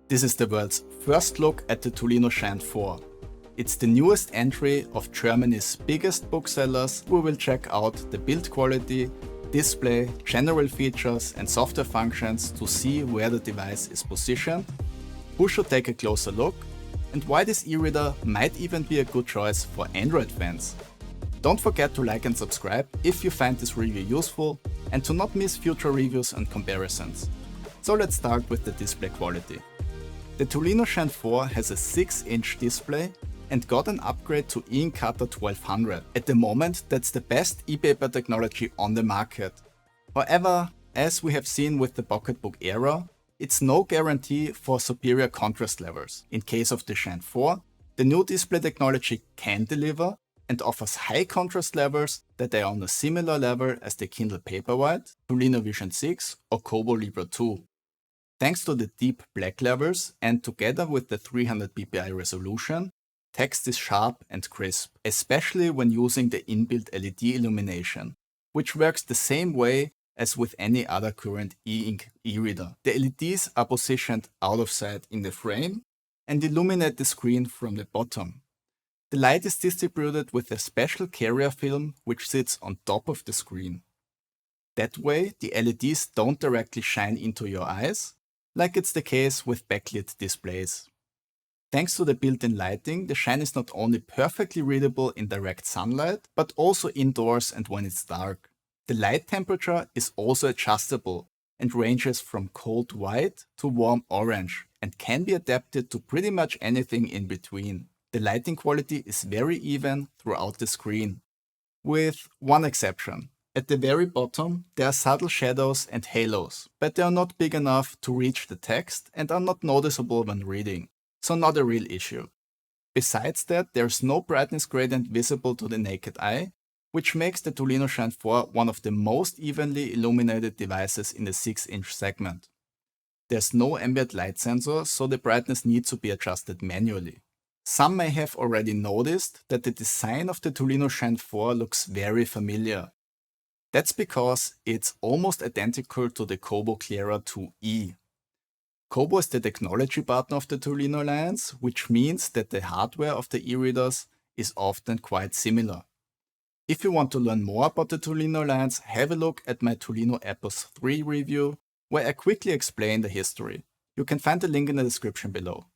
This is the world's first look at the Tolino Shine 4. It's the newest entry of Germany's biggest booksellers. We will check out the build quality, display, general features and software functions to see where the device is positioned, who should take a closer look, and why this e-reader might even be a good choice for Android fans. Don't forget to like and subscribe if you find this review useful and to not miss future reviews and comparisons. So let's start with the display quality. The Tolino Shine 4 has a 6-inch display and got an upgrade to e-ink Cutter 1200. At the moment, that's the best e-paper technology on the market. However, as we have seen with the Pocketbook era, it's no guarantee for superior contrast levels. In case of the Shine 4, the new display technology can deliver and offers high contrast levels that are on a similar level as the Kindle Paperwhite, Tolino Vision 6 or Kobo Libra 2. Thanks to the deep black levels and together with the 300 ppi resolution, text is sharp and crisp, especially when using the inbuilt LED illumination, which works the same way as with any other current e-ink e-reader. The LEDs are positioned out of sight in the frame and illuminate the screen from the bottom. The light is distributed with a special carrier film which sits on top of the screen. That way, the LEDs don't directly shine into your eyes, like it's the case with backlit displays. Thanks to the built-in lighting, the Shine is not only perfectly readable in direct sunlight, but also indoors and when it's dark. The light temperature is also adjustable and ranges from cold white to warm orange and can be adapted to pretty much anything in between. The lighting quality is very even throughout the screen, with one exception. At the very bottom, there are subtle shadows and halos, but they are not big enough to reach the text and are not noticeable when reading, so not a real issue. Besides that, there's no brightness gradient visible to the naked eye, which makes the Tolino Shine 4 one of the most evenly illuminated devices in the 6-inch segment. There's no ambient light sensor, so the brightness needs to be adjusted manually. Some may have already noticed that the design of the Tolino Shine 4 looks very familiar. That's because it's almost identical to the Kobo Clara 2e. Kobo is the technology partner of the Tolino lines, which means that the hardware of the e-readers is often quite similar. If you want to learn more about the Tolino lines, have a look at my Tolino Epos 3 review, where I quickly explain the history. You can find the link in the description below.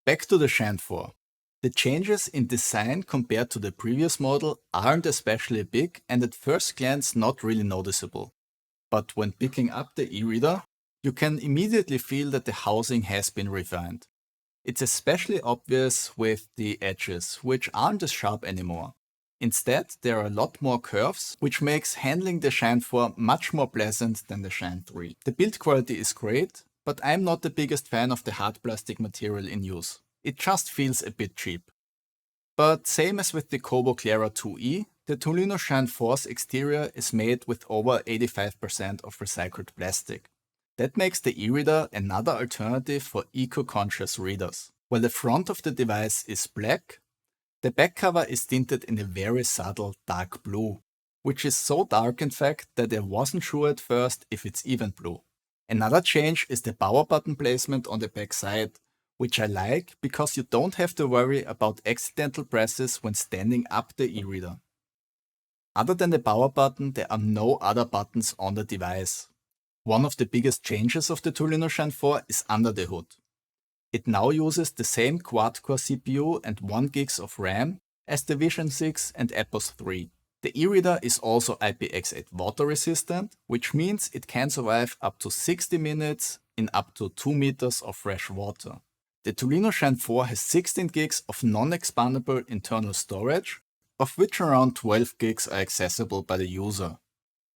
Back to the Shine 4. The changes in design compared to the previous model aren't especially big and at first glance not really noticeable. But when picking up the e-reader, you can immediately feel that the housing has been refined. It's especially obvious with the edges, which aren't as sharp anymore. Instead, there are a lot more curves, which makes handling the Shine 4 much more pleasant than the Shine 3. The build quality is great, but I'm not the biggest fan of the hard plastic material in use. It just feels a bit cheap. But same as with the Kobo Clara 2e, the Tolino Shine 4's exterior is made with over 85% of recycled plastic. That makes the e-reader another alternative for eco-conscious readers. While the front of the device is black, the back cover is tinted in a very subtle dark blue, which is so dark in fact that I wasn't sure at first if it's even blue. Another change is the power button placement on the back side, which I like because you don't have to worry about accidental presses when standing up the e-reader. Other than the power button, there are no other buttons on the device. One of the biggest changes of the Tolino Shine 4 is under the hood. It now uses the same quad-core CPU and 1 GB of RAM as the Vision 6 and Epos 3. The e-reader is also IPX8 water resistant, which means it can survive up to 60 minutes in up to 2 meters of fresh water. The Tolino Shine 4 has 16 GB of non-expandable internal storage, of which around 12 GB are accessible by the user.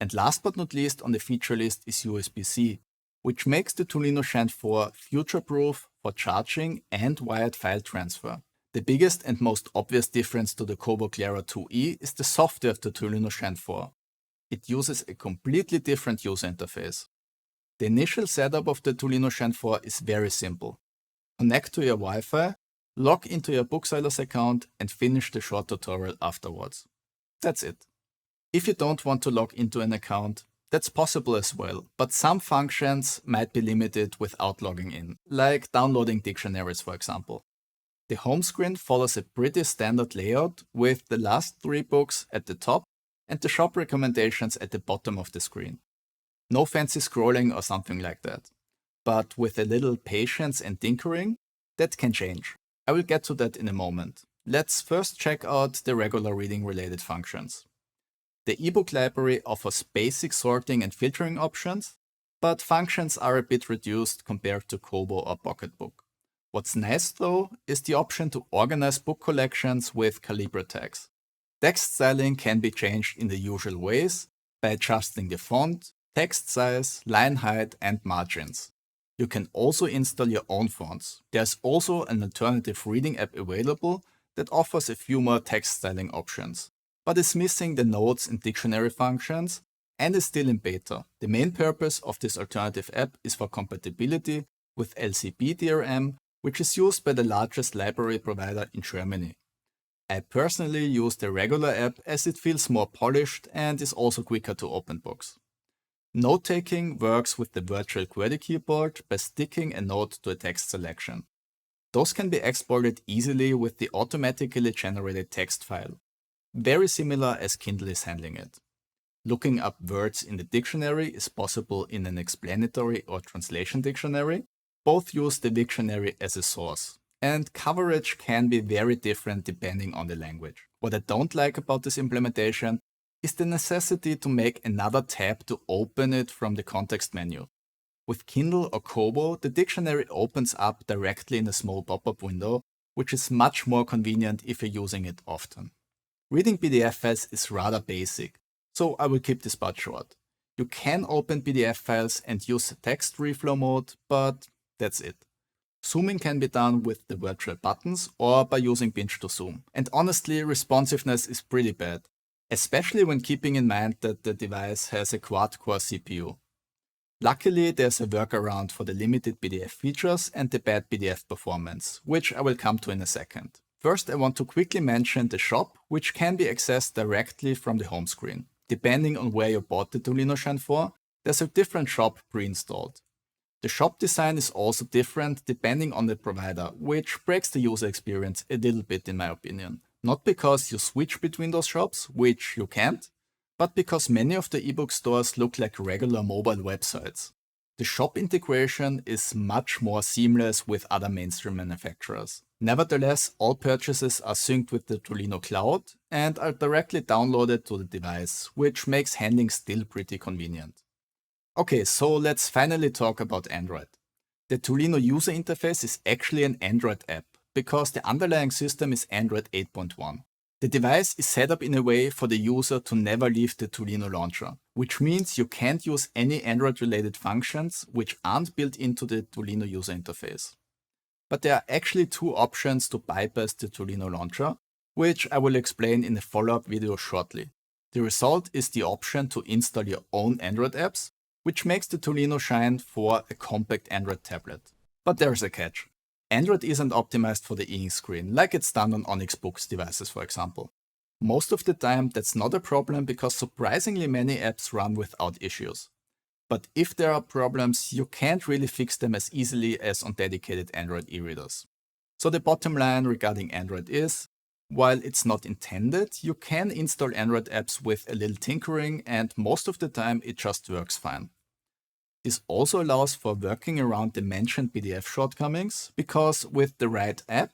And last but not least on the feature list is USB-C, which makes the Tolino Shine 4 future-proof for charging and wired file transfer. The biggest and most obvious difference to the Kobo Clara 2e is the software of the Tolino Shine 4. It uses a completely different user interface. The initial setup of the Tolino Shine 4 is very simple. Connect to your Wi-Fi, log into your Booksellers account and finish the short tutorial afterwards. That's it. If you don't want to log into an account, That's possible as well, but some functions might be limited without logging in, like downloading dictionaries for example. The home screen follows a pretty standard layout with the last 3 books at the top and the shop recommendations at the bottom of the screen. No fancy scrolling or something like that. But with a little patience and tinkering, that can change. I will get to that in a moment. Let's first check out the regular reading related functions. The ebook library offers basic sorting and filtering options, but functions are a bit reduced compared to Kobo or Pocketbook. What's nice though is the option to organize book collections with Calibre tags. Text styling can be changed in the usual ways by adjusting the font, text size, line height and margins. You can also install your own fonts. There's also an alternative reading app available that offers a few more text styling options, but is missing the notes and dictionary functions and is still in beta. The main purpose of this alternative app is for compatibility with LCP DRM, which is used by the largest library provider in Germany. I personally use the regular app as it feels more polished and is also quicker to open books. Note-taking works with the virtual QWERTY keyboard by sticking a note to a text selection. Those can be exported easily with the automatically generated text file, very similar as Kindle is handling it. Looking up words in the dictionary is possible in an explanatory or translation dictionary. Both use the dictionary as a source, and coverage can be very different depending on the language. What I don't like about this implementation is the necessity to make another tab to open it from the context menu. With Kindle or Kobo, the dictionary opens up directly in a small pop-up window, which is much more convenient if you're using it often. Reading PDF files is rather basic, so I will keep this part short. You can open PDF files and use text reflow mode, but that's it. Zooming can be done with the virtual buttons or by using pinch to zoom. And honestly, responsiveness is pretty bad, especially when keeping in mind that the device has a quad-core CPU. Luckily, there's a workaround for the limited PDF features and the bad PDF performance, which I will come to in a second. First, I want to quickly mention the shop, which can be accessed directly from the home screen. Depending on where you bought the Tolino Shine for, there's a different shop pre-installed. The shop design is also different depending on the provider, which breaks the user experience a little bit in my opinion. Not because you switch between those shops, which you can't, but because many of the ebook stores look like regular mobile websites. The shop integration is much more seamless with other mainstream manufacturers. Nevertheless, all purchases are synced with the Tolino Cloud and are directly downloaded to the device, which makes handling still pretty convenient. Okay, so let's finally talk about Android. The Tolino user interface is actually an Android app, because the underlying system is Android 8.1. The device is set up in a way for the user to never leave the Tolino launcher, which means you can't use any Android-related functions which aren't built into the Tolino user interface. But there are actually 2 options to bypass the Tolino launcher, which I will explain in a follow-up video shortly. The result is the option to install your own Android apps, which makes the Tolino Shine 4 a compact Android tablet. But there's a catch. Android isn't optimized for the e-ink screen, like it's done on Onyx Books devices for example. Most of the time that's not a problem because surprisingly many apps run without issues. But if there are problems, you can't really fix them as easily as on dedicated Android e-readers. So the bottom line regarding Android is, while it's not intended, you can install Android apps with a little tinkering and most of the time it just works fine. This also allows for working around the mentioned PDF shortcomings, because with the right app,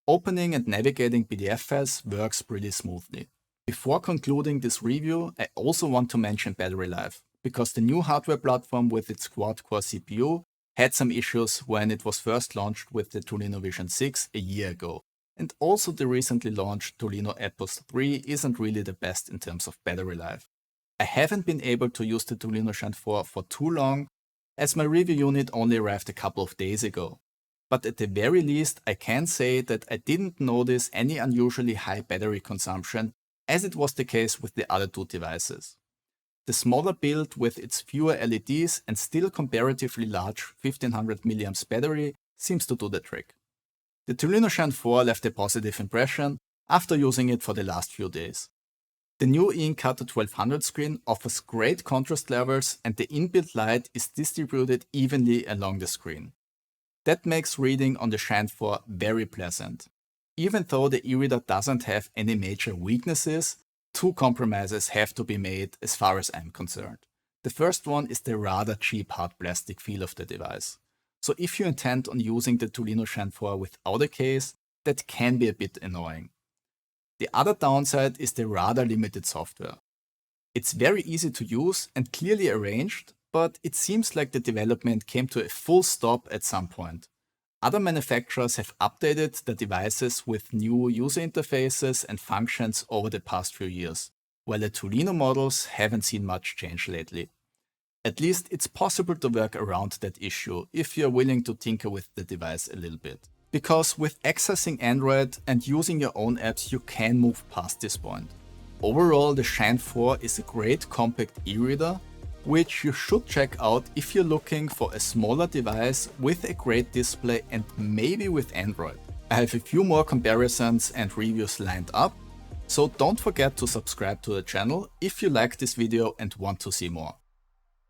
opening and navigating PDF files works pretty smoothly. Before concluding this review, I also want to mention battery life, because the new hardware platform with its quad-core CPU had some issues when it was first launched with the Tolino Vision 6 a year ago. And also the recently launched Tolino Epos 3 isn't really the best in terms of battery life. I haven't been able to use the Tolino Shine 4 for too long, as my review unit only arrived a couple of days ago. But at the very least, I can say that I didn't notice any unusually high battery consumption, as it was the case with the other 2 devices. The smaller build with its fewer LEDs and still comparatively large 1500 mAh battery seems to do the trick. The Tolino Shine 4 left a positive impression after using it for the last few days. The new Encutter 1200 screen offers great contrast levels and the inbuilt light is distributed evenly along the screen. That makes reading on the Shine 4 very pleasant. Even though the eReader doesn't have any major weaknesses, two compromises have to be made as far as I'm concerned. The first one is the rather cheap hard plastic feel of the device. So if you intend on using the Tolino Shine 4 without a case, that can be a bit annoying. The other downside is the rather limited software. It's very easy to use and clearly arranged, but it seems like the development came to a full stop at some point. Other manufacturers have updated the devices with new user interfaces and functions over the past few years, while the Tolino models haven't seen much change lately. At least it's possible to work around that issue if you're willing to tinker with the device a little bit. Because with accessing Android and using your own apps, you can move past this point. Overall, the Shine 4 is a great compact e-reader, which you should check out if you're looking for a smaller device with a great display and maybe with Android. I have a few more comparisons and reviews lined up, so don't forget to subscribe to the channel if you like this video and want to see more.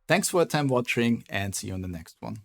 Thanks for your time watching and see you in the next one.